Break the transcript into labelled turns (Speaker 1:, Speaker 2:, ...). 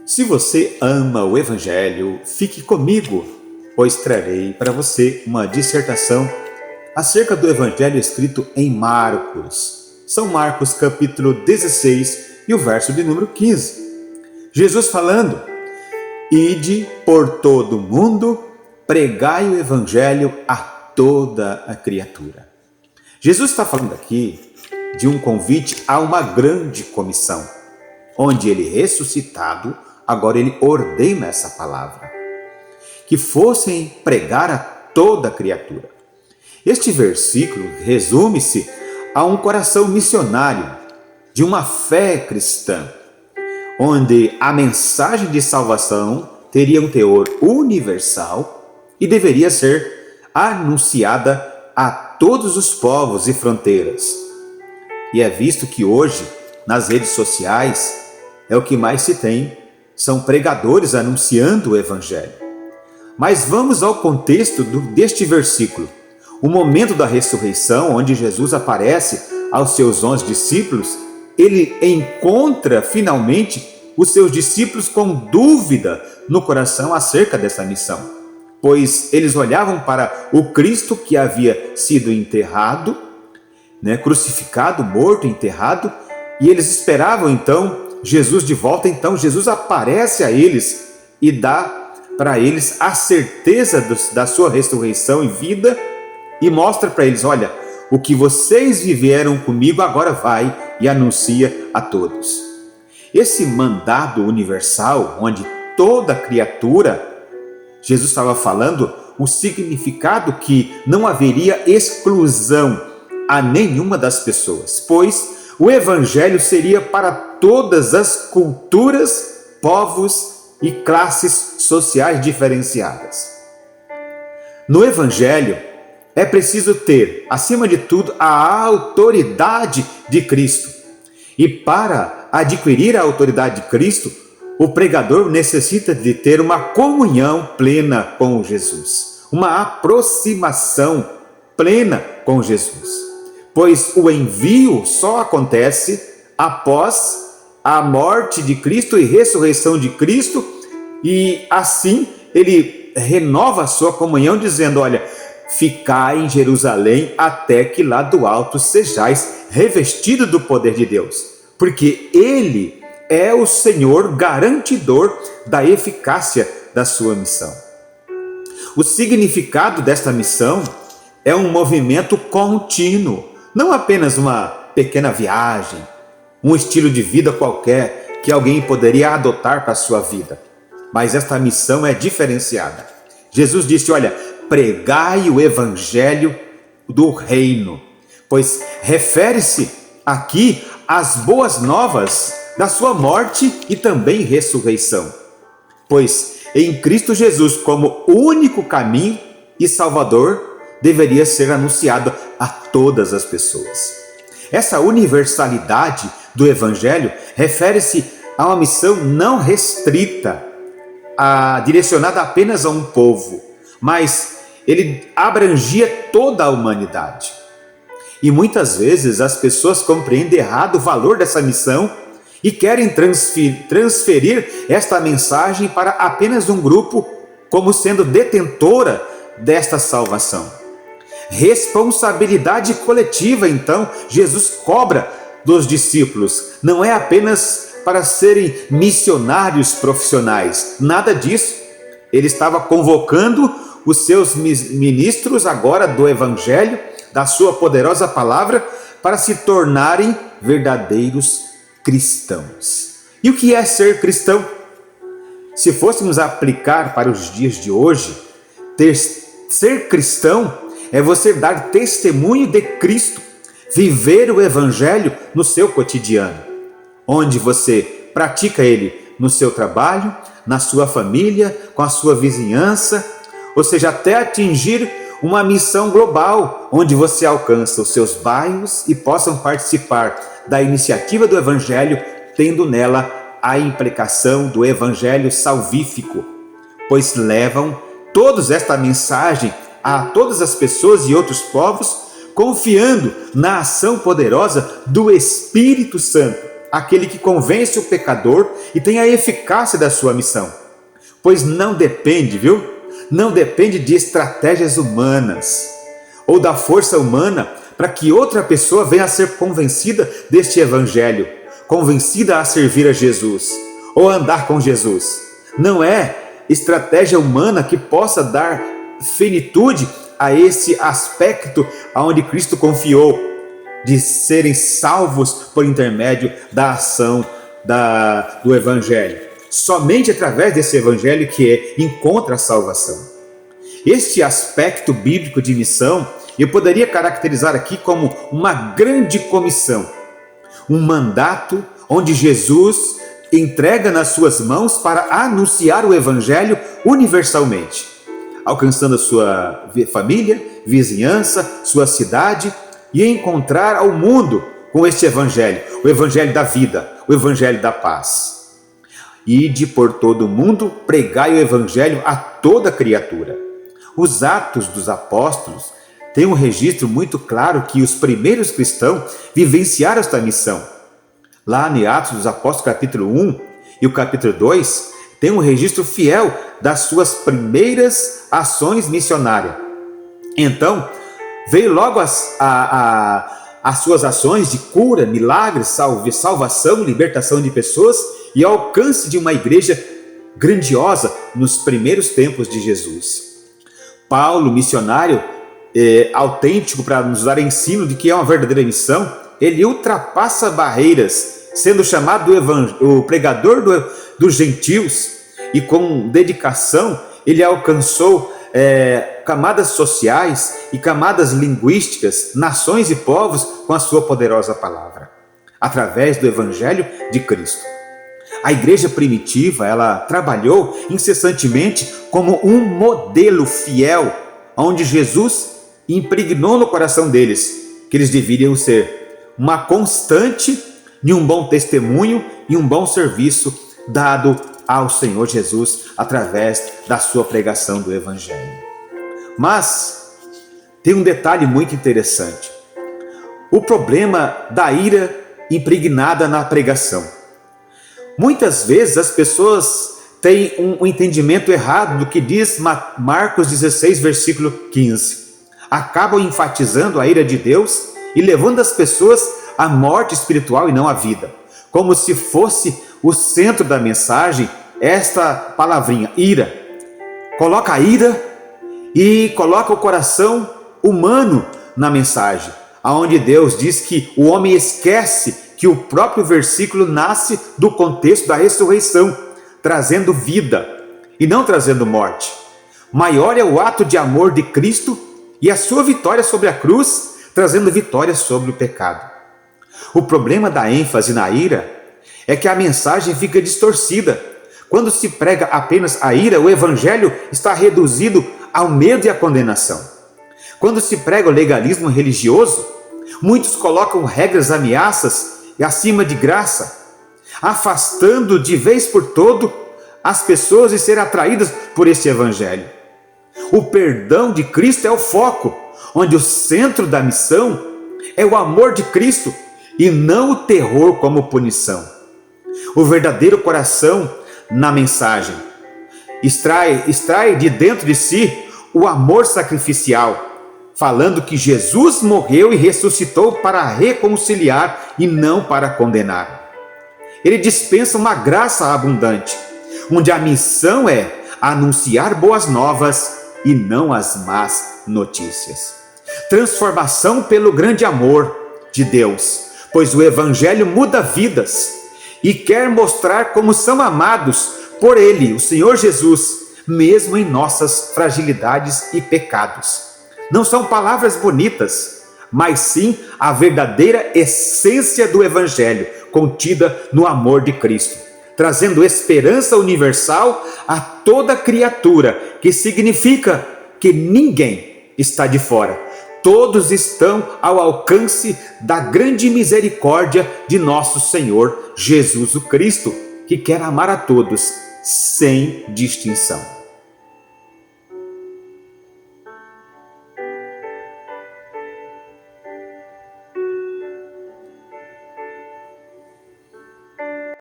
Speaker 1: Se você ama o Evangelho, fique comigo, pois trarei para você uma dissertação acerca do Evangelho escrito em Marcos. São Marcos capítulo 16 e o verso de número 15. Jesus falando: Ide por todo o mundo, pregai o Evangelho a toda a criatura. Jesus está falando aqui de um convite a uma grande comissão, onde ele ressuscitado, agora ele ordena essa palavra, que fossem pregar a toda a criatura. Este versículo resume-se a um coração missionário, de uma fé cristã, onde a mensagem de salvação teria um teor universal e deveria ser anunciada a todos os povos e fronteiras. E é visto que hoje, nas redes sociais, é o que mais se tem, são pregadores anunciando o Evangelho. Mas vamos ao contexto deste versículo. O momento da ressurreição, onde Jesus aparece aos seus 11 discípulos, ele encontra finalmente os seus discípulos com dúvida no coração acerca dessa missão, pois eles olhavam para o Cristo que havia sido enterrado, crucificado, morto, enterrado, e eles esperavam então Jesus de volta. Então Jesus aparece a eles e dá para eles a certeza da sua ressurreição e vida e mostra para eles: olha, o que vocês viveram comigo agora vai e anuncia a todos. Esse mandado universal, onde toda criatura, Jesus estava falando o significado que não haveria exclusão a nenhuma das pessoas, pois o Evangelho seria para todas as culturas, povos e classes sociais diferenciadas. No Evangelho, é preciso ter, acima de tudo, a autoridade de Cristo. E para adquirir a autoridade de Cristo, o pregador necessita de ter uma comunhão plena com Jesus, uma aproximação plena com Jesus. Pois o envio só acontece após a morte de Cristo e ressurreição de Cristo, e assim ele renova a sua comunhão dizendo: olha, ficai em Jerusalém até que lá do alto sejais revestidos do poder de Deus, porque ele é o Senhor garantidor da eficácia da sua missão. O significado desta missão é um movimento contínuo, não apenas uma pequena viagem, um estilo de vida qualquer que alguém poderia adotar para a sua vida. Mas esta missão é diferenciada. Jesus disse: olha, pregai o Evangelho do reino, pois refere-se aqui às boas novas da sua morte e também ressurreição. Pois em Cristo Jesus, como único caminho e Salvador, deveria ser anunciado a todas as pessoas. Essa universalidade do Evangelho refere-se a uma missão não restrita, direcionada apenas a um povo, mas ele abrangia toda a humanidade. E muitas vezes as pessoas compreendem errado o valor dessa missão e querem transferir esta mensagem para apenas um grupo como sendo detentora desta salvação. Responsabilidade coletiva, então, Jesus cobra dos discípulos. Não é apenas para serem missionários profissionais, nada disso. Ele estava convocando os seus ministros agora do Evangelho, da sua poderosa palavra, para se tornarem verdadeiros cristãos. E o que é ser cristão? Se fôssemos aplicar para os dias de hoje, ser cristão é você dar testemunho de Cristo, viver o Evangelho no seu cotidiano, onde você pratica ele no seu trabalho, na sua família, com a sua vizinhança, ou seja, até atingir uma missão global, onde você alcança os seus bairros e possam participar da iniciativa do Evangelho, tendo nela a implicação do Evangelho salvífico, pois levam todos esta mensagem a todas as pessoas e outros povos, confiando na ação poderosa do Espírito Santo, aquele que convence o pecador e tem a eficácia da sua missão. Pois não depende, Não depende de estratégias humanas ou da força humana para que outra pessoa venha a ser convencida deste evangelho, convencida a servir a Jesus ou a andar com Jesus. Não é estratégia humana que possa dar finitude a esse aspecto aonde Cristo confiou de serem salvos por intermédio da ação do evangelho. Somente através desse evangelho que encontra a salvação. Este aspecto bíblico de missão eu poderia caracterizar aqui como uma grande comissão, um mandato onde Jesus entrega nas suas mãos para anunciar o evangelho universalmente, alcançando a sua família, vizinhança, sua cidade e encontrar ao mundo com este evangelho, o evangelho da vida, o evangelho da paz. Ide por todo o mundo, pregai o evangelho a toda criatura. Os Atos dos Apóstolos têm um registro muito claro que os primeiros cristãos vivenciaram esta missão. Lá em Atos dos Apóstolos, capítulo 1 e o capítulo 2, tem um registro fiel das suas primeiras ações missionárias. Então, veio logo as suas ações de cura, milagres, salvação, libertação de pessoas e alcance de uma igreja grandiosa nos primeiros tempos de Jesus. Paulo, missionário autêntico para nos dar ensino de que é uma verdadeira missão, ele ultrapassa barreiras, sendo chamado o pregador dos gentios, e com dedicação ele alcançou camadas sociais e camadas linguísticas, nações e povos com a sua poderosa palavra, através do evangelho de Cristo. A igreja primitiva, ela trabalhou incessantemente como um modelo fiel, onde Jesus impregnou no coração deles que eles deveriam ser uma constante de um bom testemunho e um bom serviço dado ao Senhor Jesus através da sua pregação do evangelho. Mas tem um detalhe muito interessante: o problema da ira impregnada na pregação. Muitas vezes as pessoas têm um entendimento errado do que diz Marcos 16, versículo 15. Acabam enfatizando a ira de Deus e levando as pessoas à morte espiritual e não à vida, como se fosse o centro da mensagem esta palavrinha, ira. Coloca a ira e coloca o coração humano na mensagem, aonde Deus diz que o homem esquece que o próprio versículo nasce do contexto da ressurreição, trazendo vida e não trazendo morte. Maior é o ato de amor de Cristo e a sua vitória sobre a cruz, trazendo vitória sobre o pecado. O problema da ênfase na ira é que a mensagem fica distorcida. Quando se prega apenas a ira, o evangelho está reduzido ao medo e à condenação. Quando se prega o legalismo religioso, muitos colocam regras, ameaças e acima de graça, afastando de vez por todo as pessoas de serem atraídas por este evangelho. O perdão de Cristo é o foco, onde o centro da missão é o amor de Cristo e não o terror como punição. O verdadeiro coração na mensagem extrai de dentro de si o amor sacrificial, falando que Jesus morreu e ressuscitou para reconciliar e não para condenar. Ele dispensa uma graça abundante, onde a missão é anunciar boas novas e não as más notícias. Transformação pelo grande amor de Deus, pois o evangelho muda vidas e quer mostrar como são amados por Ele, o Senhor Jesus, mesmo em nossas fragilidades e pecados. Não são palavras bonitas, mas sim a verdadeira essência do evangelho contida no amor de Cristo, trazendo esperança universal a toda criatura, que significa que ninguém está de fora. Todos estão ao alcance da grande misericórdia de nosso Senhor Jesus o Cristo, que quer amar a todos sem distinção.